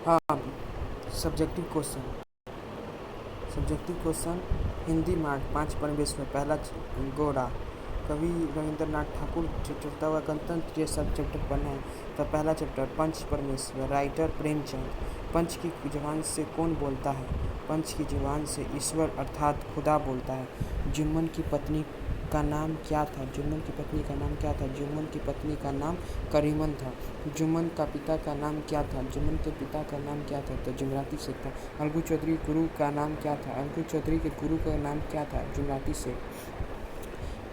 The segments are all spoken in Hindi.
हाँ, subjective question. Subjective question. Hindi मार्ग 5 परमेश्वर। पहला गोरा। कवि रविंद्रनाथ ठाकुर। चतुर्था व गणतंत्र, ये सब चैप्टर पढ़ना है। तो पहला चैप्टर पंच परमेश्वर। राइटर प्रेमचंद। पंच की जुबान से कौन बोलता है? पंच की जुबान से ईश्वर अर्थात खुदा बोलता है। जुम्मन की पत्नी का नाम क्या था? जुम्मन की पत्नी का नाम क्या था? जुम्मन की पत्नी का नाम करीमन था। जुम्मन का पिता का नाम क्या था? जुम्मन के पिता का नाम क्या था? तो जुमराती शेख था। अलगू चौधरी गुरु का नाम क्या था? अलगू चौधरी के गुरु का नाम क्या था? जुमराती शेख।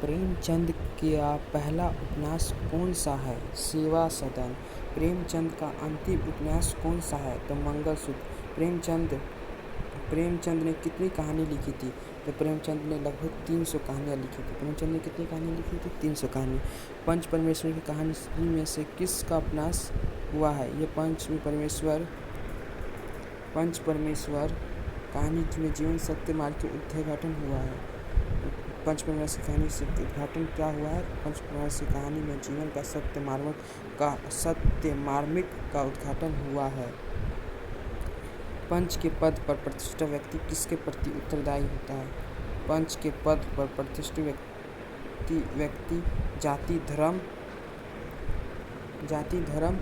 प्रेमचंद का पहला उपन्यास कौन सा है? सेवा सदन। प्रेमचंद का अंतिम उपन्यास कौन सा है? तो मंगलसूत्र। प्रेमचंद ने कितनी कहानी लिखी थी? तो प्रेमचंद ने लगभग 300 कहानियाँ लिखी थी। प्रेमचंद ने कितनी कहानियाँ लिखी थी? 300 कहानी। पंच परमेश्वर की कहानी में से किसका उपन्यास हुआ है? ये पंच परमेश्वर कहानी में जीवन सत्य मार्ग के उद्घाटन हुआ है। पंच परमेश्वर की कहानी से उद्घाटन क्या हुआ है? पंच परमेश्वर कहानी में जीवन का सत्य मार्मिक का उद्घाटन हुआ है। पंच के पद पर प्रतिष्ठित व्यक्ति किसके प्रति उत्तरदायी होता है? पंच के पद पर प्रतिष्ठित व्यक्ति जाति धर्म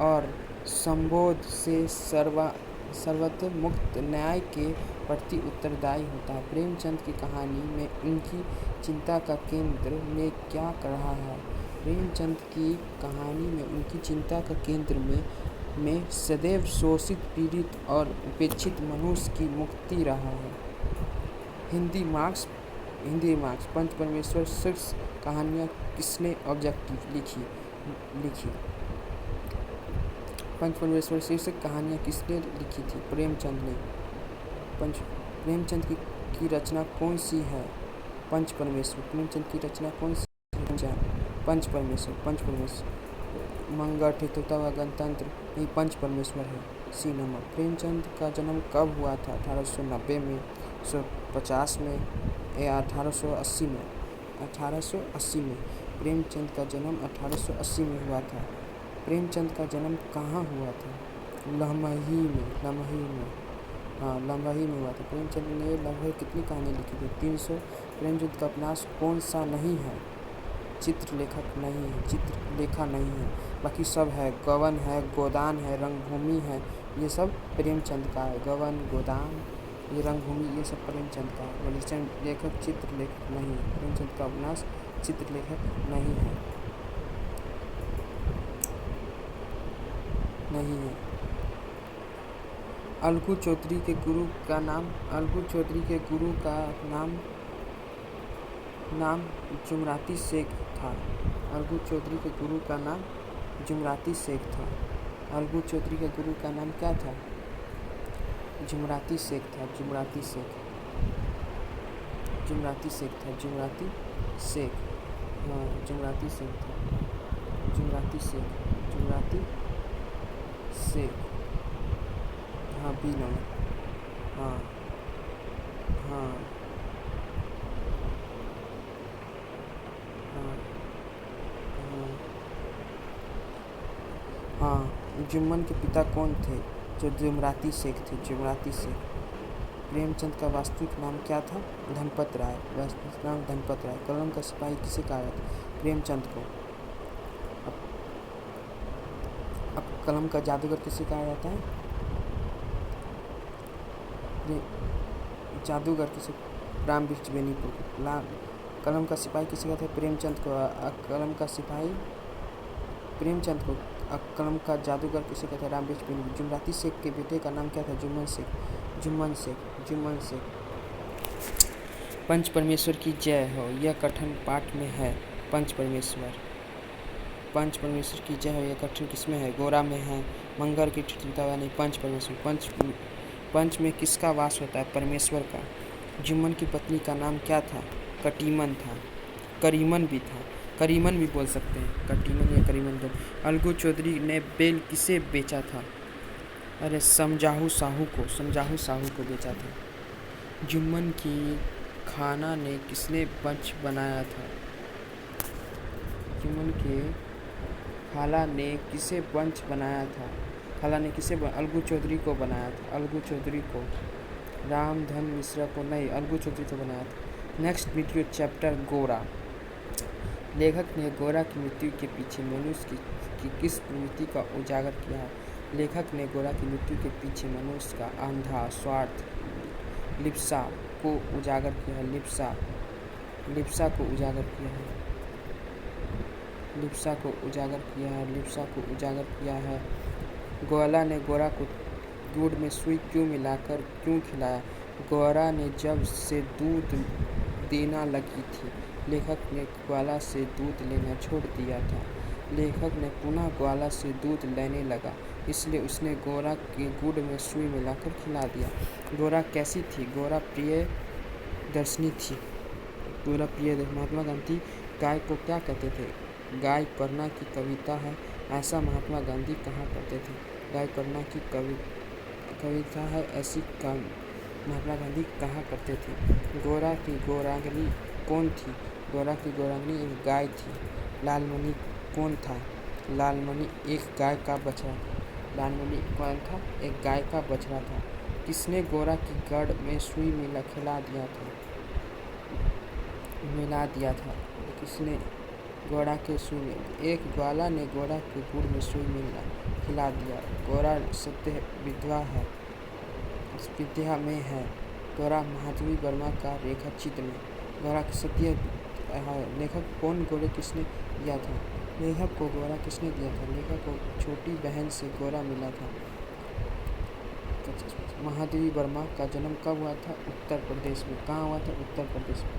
और संबोध से सर्वत्र मुक्त न्याय के प्रति उत्तरदायी होता है। प्रेमचंद की कहानी में उनकी चिंता का केंद्र में क्या रहा है? प्रेमचंद की कहानी में उनकी चिंता का केंद्र में सदैव शोषित, पीड़ित और उपेक्षित मनुष्य की मुक्ति रहा है। हिंदी मार्क्स पंच परमेश्वर शीर्ष कहानियाँ किसने ऑब्जेक्टिव लिखी? पंच परमेश्वर शीर्षक कहानियाँ किसने लिखी थी? प्रेमचंद ने। प्रेमचंद की रचना कौन सी है? पंच परमेश्वर। प्रेमचंद की रचना कौन सी है? पंच परमेश्वर। मंगल, ठेठुता व गणतंत्र, ये पंच परमेश्वर है। सी नंबर। प्रेमचंद का जन्म कब हुआ था? 1890 में, 1850 में या 1880 में? 1880 में। प्रेमचंद का जन्म 1880 में हुआ था। प्रेमचंद का जन्म कहाँ हुआ था? लमही में। हाँ, लमही में हुआ था। प्रेमचंद ने लगभग कितनी कहानी लिखी थी? 300। प्रेमचंद का उपन्यास कौन सा नहीं है? चित्रलेखा नहीं है। बाकी सब है। गबन है, गोदान है, रंगभूमि है, ये सब प्रेमचंद का है। गबन, गोदान, ये रंगभूमि, ये सब प्रेमचंद का है। लेखक चित्रलेखक नहीं है। प्रेमचंद का उपन्यास चित्रलेखक नहीं है। अलगू चौधरी के गुरु का नाम जुमराती शेख था। अलगू चौधरी के गुरु का नाम जुमराती शेख था। अलगू चौधरी के गुरु का नाम क्या था? जुमराती शेख था। जुमराती शेख था। हाँ, जुमराती शेख था। जुमराती शेख। हाँ, बी नंबर। हाँ। जुम्मन के पिता कौन थे? जो जुमराती शेख थे। प्रेमचंद का वास्तविक नाम क्या था? धनपत राय। कलम का सिपाही किसे कहा जाता है? प्रेमचंद को। अब कलम का जादूगर किसे कहा जाता है? जादूगर किसे? राम वृक्ष बेनीपुर। कलम का सिपाही किसे कहते हैं? प्रेमचंद को। कलम का सिपाही प्रेमचंद को। कलम का जादूगर किसे कहते हैं? राम वृक्ष बेनीपुर। जुमराती शेख के बेटे का नाम क्या था? जुम्मन शेख। पंच परमेश्वर की जय हो, यह कठिन पाठ में है। पंच परमेश्वर की जय हो, यह कठिन किसमें है? गोरा में है। मंगल की ठिठुरता नहीं। पंच परमेश्वर। पंच में किसका वास होता है? परमेश्वर का। जुम्मन की पत्नी का नाम क्या था? कटीमन था। करीमन भी बोल सकते हैं। कटीमन या करीमन दो। अलगू चौधरी ने बेल किसे बेचा था? अरे, समझाहू साहू को बेचा था। जुम्मन की खाना ने किसने पंच बनाया था? जुम्मन के खाला ने किसे पंच बनाया था? खाला ने किसे अलगू चौधरी को बनाया था, अलगू चौधरी को, रामधन मिश्रा को नहीं, अलगू चौधरी को बनाया था। नेक्स्ट वीडियो चैप्टर गोरा। लेखक ने गोरा की मृत्यु के पीछे मनुष्य की किस प्रवृत्ति का उजागर किया है? लेखक ने गोरा की मृत्यु के पीछे मनुष्य का अंधा स्वार्थ लिप्सा को उजागर किया है। लिप्सा को उजागर किया है। लिप्सा को उजागर किया है। लिप्सा को उजागर किया है। ग्वाला ने गोरा को गुड़ में सुई क्यों मिलाकर क्यों खिलाया? गोरा ने जब से दूध देना लगी थी, लेखक ने ग्वाला से दूध लेना छोड़ दिया था। लेखक ने पुनः ग्वाला से दूध लेने लगा, इसलिए उसने गोरा के गुड़ में सुई मिलाकर खिला दिया। गोरा कैसी थी? गोरा प्रियदर्शिनी थी। गोरा प्रियदर्शिनी। महात्मा गांधी गाय को क्या कहते थे? गाय करुणा की कविता है, ऐसा महात्मा गांधी कहा करते थे। गाय करुणा की कविता है, ऐसी महात्मा गांधी कहा करते थे। गोरा की गौरांगनी कौन थी? गोरा की गौरांगनी एक गाय थी। लालमणि कौन था? लालमणि एक गाय का बछड़ा था। लालमणि कौन था? एक गाय का बछड़ा था। किसने गोरा की गड़ में सुई खिला दिया था? किसने गोरा के सुई में? एक ग्वाला ने गोरा के गुड़ में सुई खिला दिया। गोरा सत्य विद्या में है। गोरा महादेवी वर्मा का रेखाचित्र में। गोरा सत्य है। लेखक कौन गोरे किसने दिया था? लेखक को गोरा किसने दिया था? लेखक को छोटी बहन से गोरा मिला था। महादेवी वर्मा का जन्म कब हुआ था? उत्तर प्रदेश में। कहाँ हुआ था? उत्तर प्रदेश में।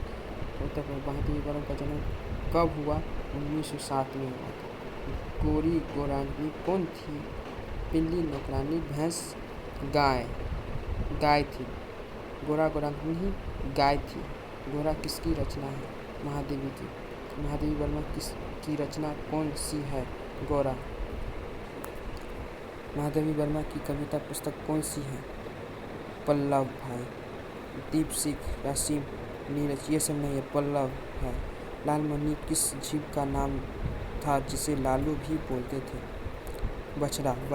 महादेवी वर्मा का जन्म कब हुआ? 1907 में हुआ था। गोरी गौरांगनी कौन थी? पिल्ली, नौकरानी, भैंस, गाय थी। गोरा गौरांगनी गाय थी। गोरा किसकी रचना है? महादेवी की। महादेवी वर्मा की रचना कौन सी है? गोरा। महादेवी वर्मा की कविता पुस्तक कौन सी है? पल्लव भाई। दीप सिख, राशिम, नीरज, ये सब नहीं है, पल्लव है। लालमणि किस जीव का नाम था जिसे लालू भी बोलते थे? बछड़ा को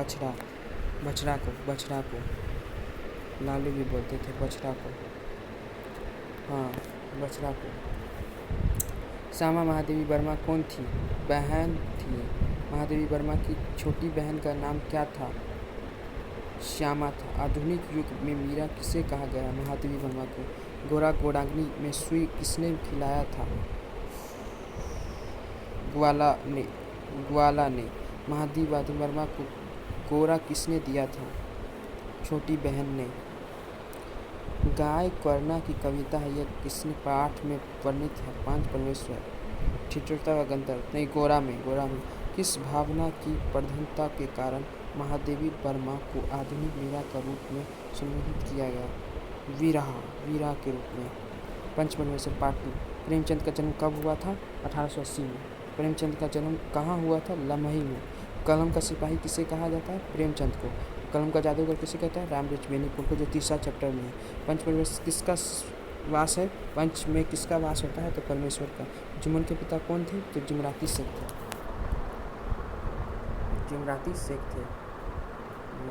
लालू भी बोलते थे। बछड़ा को, हाँ, बछड़ा को। श्यामा महादेवी वर्मा कौन थी? बहन थी। महादेवी वर्मा की छोटी बहन का नाम क्या था? श्यामा था। आधुनिक युग में मीरा किसे कहा गया? महादेवी वर्मा को। गोरा गौरांगनी में सुई किसने खिलाया था? ग्वाला ने। महादेवी वर्मा को गोरा किसने दिया था? छोटी बहन ने। गाय करुणा की कविता है, यह किसने पाठ में वर्णित है? पांच परमेश्वर। ठिठुरता व गंधर्व नहीं, गोरा में। किस भावना की प्रधानता के कारण महादेवी वर्मा को आधुनिक मीरा का रूप में संबोधित किया गया? वीरा के रूप में। पंचपरमेश्वर पार्ट 2। प्रेमचंद का जन्म कब हुआ था? 1880 में। प्रेमचंद का जन्म कहाँ हुआ था? लमही में। कलम का सिपाही किसे कहा जाता है? प्रेमचंद को। कलम का जादूगर किसे कहता है? रामबृक्ष बेनीपुर को, जो तीसरा चैप्टर में है। पंचपरमेश्वर किसका वास है? पंच में किसका वास होता है? तो परमेश्वर का। जुम्मन के पिता कौन थे? तो जुमराती शेख थे।